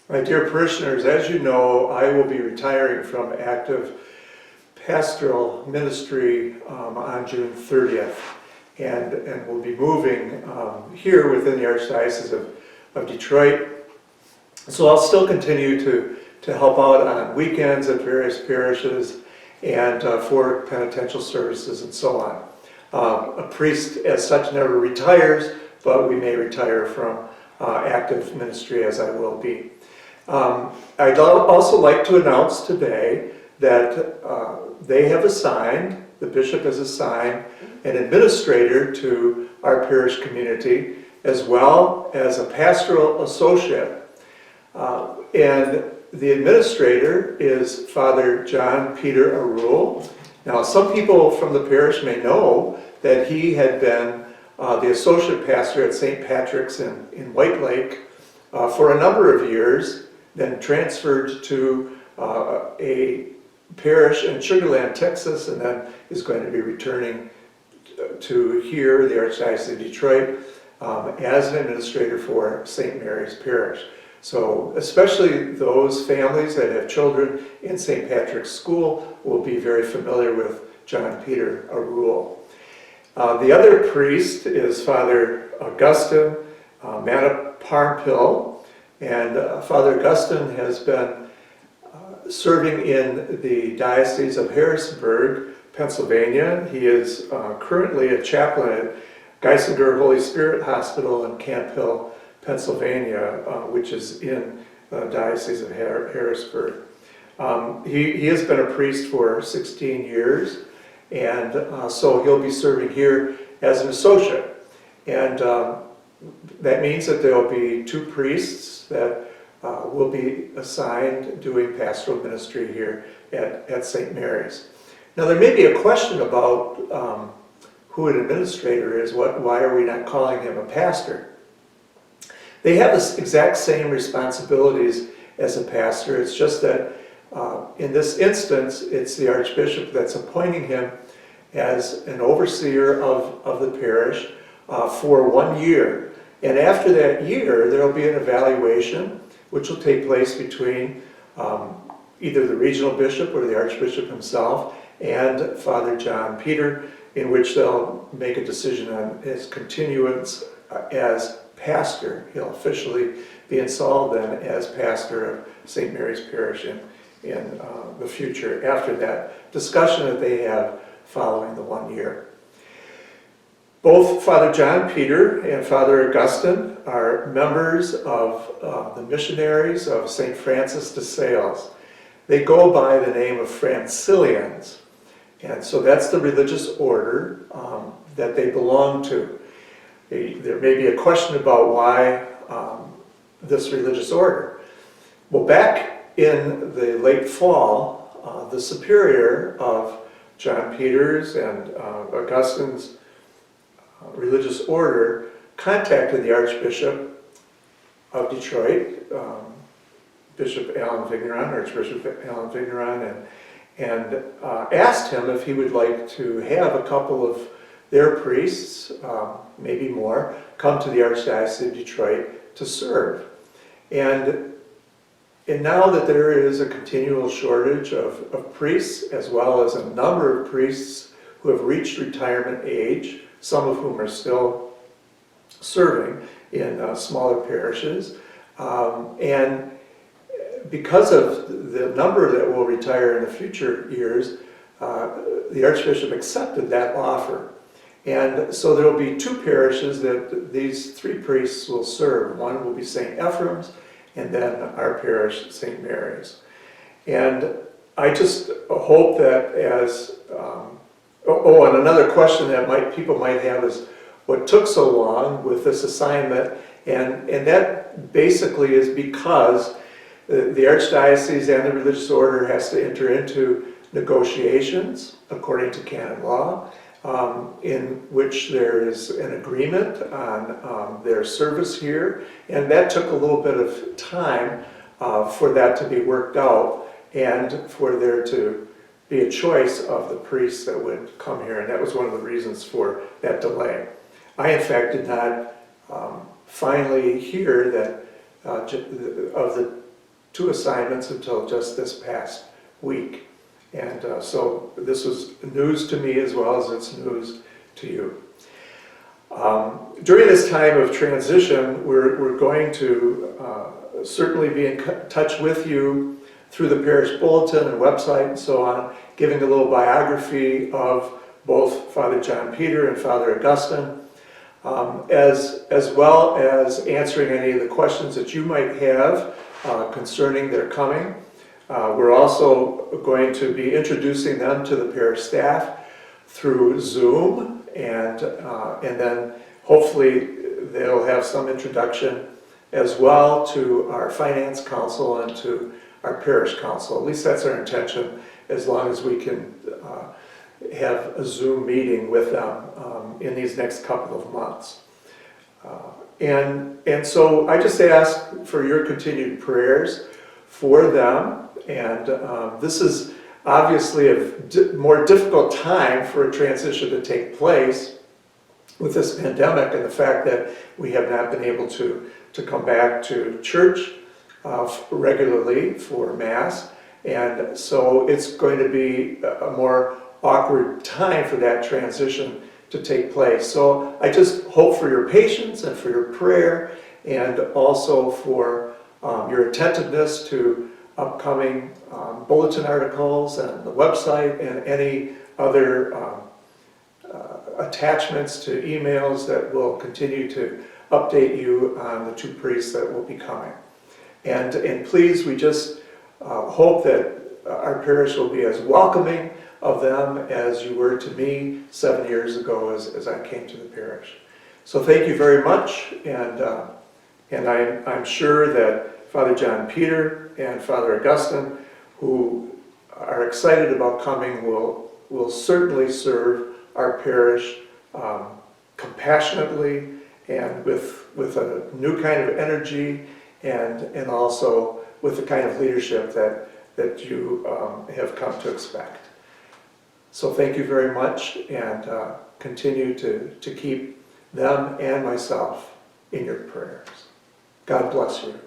My dear parishioners, as you know, I will be retiring from active pastoral ministry on June 30th, and will be moving here within the Archdiocese of Detroit. So I'll still continue to help out on weekends at various parishes and for penitential services and so on. A priest as such never retires, but we may retire from active ministry as I will be. I'd also like to announce today that they have assigned, the bishop has assigned, an administrator to our parish community, as well as a pastoral associate. And the administrator is Father John Peter Arul. Now, some people from the parish may know that he had been the associate pastor at St. Patrick's in White Lake for a number of years, then transferred to a parish in Sugar Land, Texas, and then is going to be returning to here, the Archdiocese of Detroit, as an administrator for St. Mary's Parish. So especially those families that have children in St. Patrick's School will be very familiar with John Peter Arul. The other priest is Father Augustine Manaparmpil, and Father Augustine has been serving in the Diocese of Harrisburg, Pennsylvania. He is currently a chaplain at Geisinger Holy Spirit Hospital in Camp Hill, Pennsylvania, which is in the Diocese of Harrisburg. He has been a priest for 16 years, and so he'll be serving here as an associate. And that means that there will be two priests that will be assigned doing pastoral ministry here at St. Mary's. Now, there may be a question about who an administrator is. Why are we not calling him a pastor? They have the exact same responsibilities as a pastor. It's just that in this instance, it's the Archbishop that's appointing him as an overseer of the parish for 1 year. And after that year, there will be an evaluation which will take place between either the regional bishop or the Archbishop himself and Father John Peter, in which they'll make a decision on his continuance as pastor. He'll officially be installed then as pastor of St. Mary's Parish in the future, after that discussion that they have following the 1 year. Both Father John Peter and Father Augustine are members of the missionaries of St. Francis de Sales. They go by the name of Francilians, and so that's the religious order that they belong to. There may be a question about why this religious order. Well, back in the late fall, the superior of John Peter's and Augustine's religious order contacted the Archbishop of Detroit, Bishop Alan Vigneron, Archbishop Alan Vigneron, and asked him if he would like to have a couple of their priests, maybe more, come to the Archdiocese of Detroit to serve. And now that there is a continual shortage of priests, as well as a number of priests who have reached retirement age, some of whom are still serving in smaller parishes, and because of the number that will retire in the future years, the Archbishop accepted that offer. And so there will be two parishes that these three priests will serve. One will be St. Ephraim's, and then our parish, St. Mary's. And I just hope that as, and another question that people might have is, what took so long with this assignment? And that basically is because the Archdiocese and the religious order has to enter into negotiations according to canon law, in which there is an agreement on their service here, and that took a little bit of time for that to be worked out and for there to be a choice of the priests that would come here, and that was one of the reasons for that delay. I, in fact, did not finally hear that of the 2 assignments until just this past week. And so this was news to me as well as it's news to you. During this time of transition, we're going to certainly be in touch with you through the parish bulletin and website and so on, giving a little biography of both Father John Peter and Father Augustine, as well as answering any of the questions that you might have concerning their coming. We're also going to be introducing them to the parish staff through Zoom, and then hopefully they'll have some introduction as well to our finance council and to our parish council. At least that's our intention, as long as we can have a Zoom meeting with them in these next couple of months. And so I just ask for your continued prayers for them. And this is obviously a more difficult time for a transition to take place with this pandemic and the fact that we have not been able to come back to church regularly for Mass. And so it's going to be a more awkward time for that transition to take place. So I just hope for your patience and for your prayer, and also for your attentiveness to upcoming bulletin articles and the website and any other attachments to emails that will continue to update you on the 2 priests that will be coming. And please, we just hope that our parish will be as welcoming of them as you were to me 7 years ago as I came to the parish. So thank you very much, and I'm sure that Father John Peter and Father Augustine, who are excited about coming, will certainly serve our parish compassionately and with a new kind of energy, and also with the kind of leadership that you have come to expect. So thank you very much, and continue to keep them and myself in your prayers. God bless you.